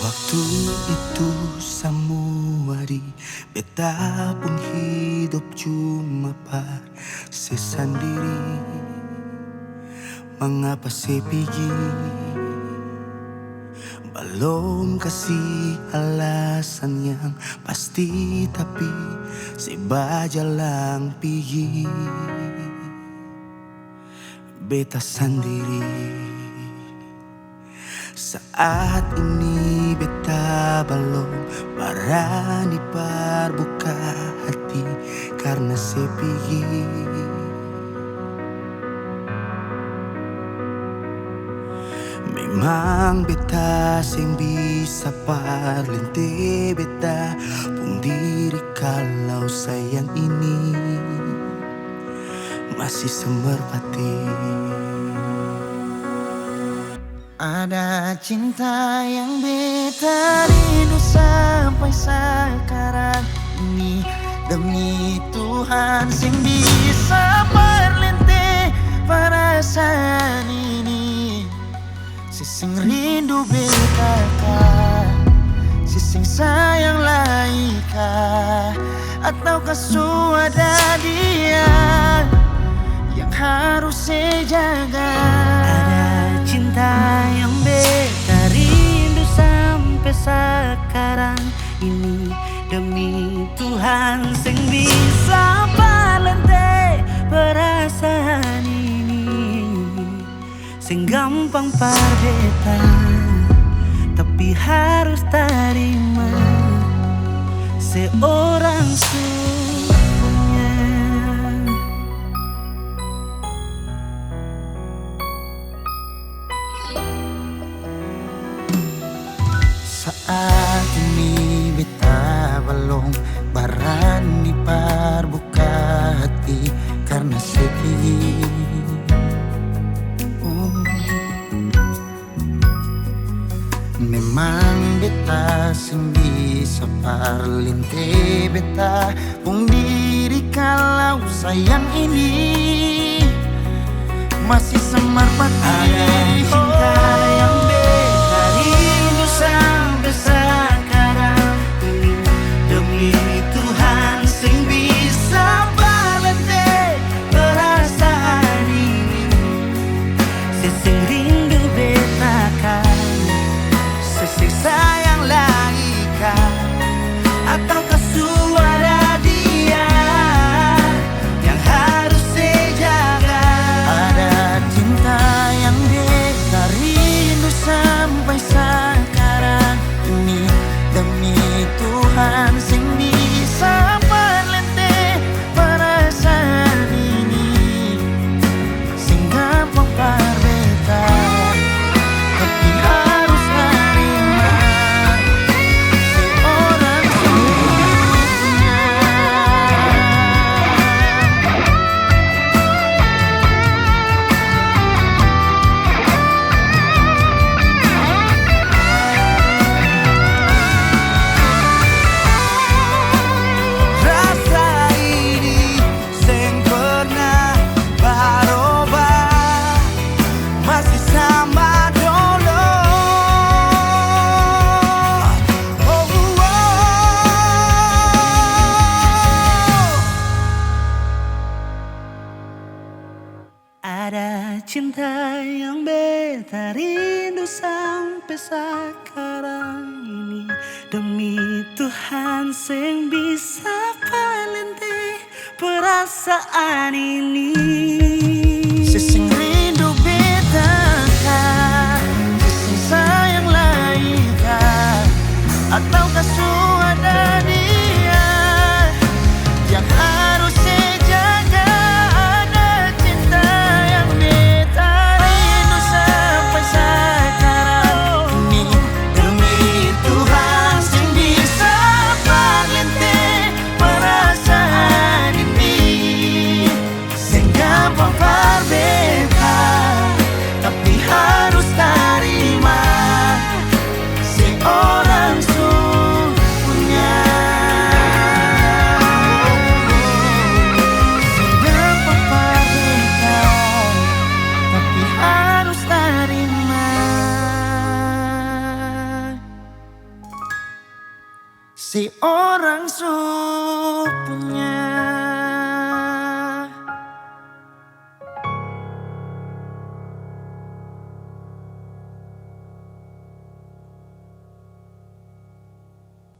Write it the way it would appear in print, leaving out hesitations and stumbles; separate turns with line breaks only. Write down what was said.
Waktu itu semua di beta pun hidup cuma sendiri. Mengapa saya pergi? Belum kasih alasan yang pasti, tapi saya jalan pergi. Beta sendiri. Saat ini beta belum berani berbuka hati karena saya pergi. Memang beta sing bisa parlente beta pun diri kalau sayang ini masih semerpati.
Ada cinta yang beta rindu sampai sekarang ini. Demi Tuhan sing bisa perlente perasaan ini. Sising rindu beta kah, sising sayang laika, ataukah sudah dia yang harus saya jaga?
Cinta yang beta rindu sampai sekarang ini. Demi Tuhan sing bisa palente perasaan ini. Sing gampang parbeta tapi harus terima seorang sunya.
Saat ini beta belum berani berbuka hati karena sedih. Memang beta sing bisa parlente beta pun diri kalau sayang ini masih semerpati.
Ada cinta yang beta rindu sampai sekarang ini. Demi Tuhan sing bisa palente perasaan ini. Sesing rindu beta kan, sesing sayang laika, ataukah suara dia yang harus saya jaga?
Ada cinta yang beta rindu sampai sekarang ini. Demi Tuhan sing bisa perlente perasaan ini. Sing gampang parbeta tapi harus terima seorang sunya.
Rasa ini sing pernah berubah, masih sama dulu. Oh, oh.
Ada cinta yang beta rindu sampai sekarang ini. Demi Tuhan sing bisa palente perasaan ini.
Sesing rindu beta kah, sesing sayang laika, ataukah suara dia yang harus saya jaga? Ada cinta yang beta rindu sampai sekarang ini. Demi Tuhan sing bisa parlente perasaan ini. Sing gampang si orang su punya.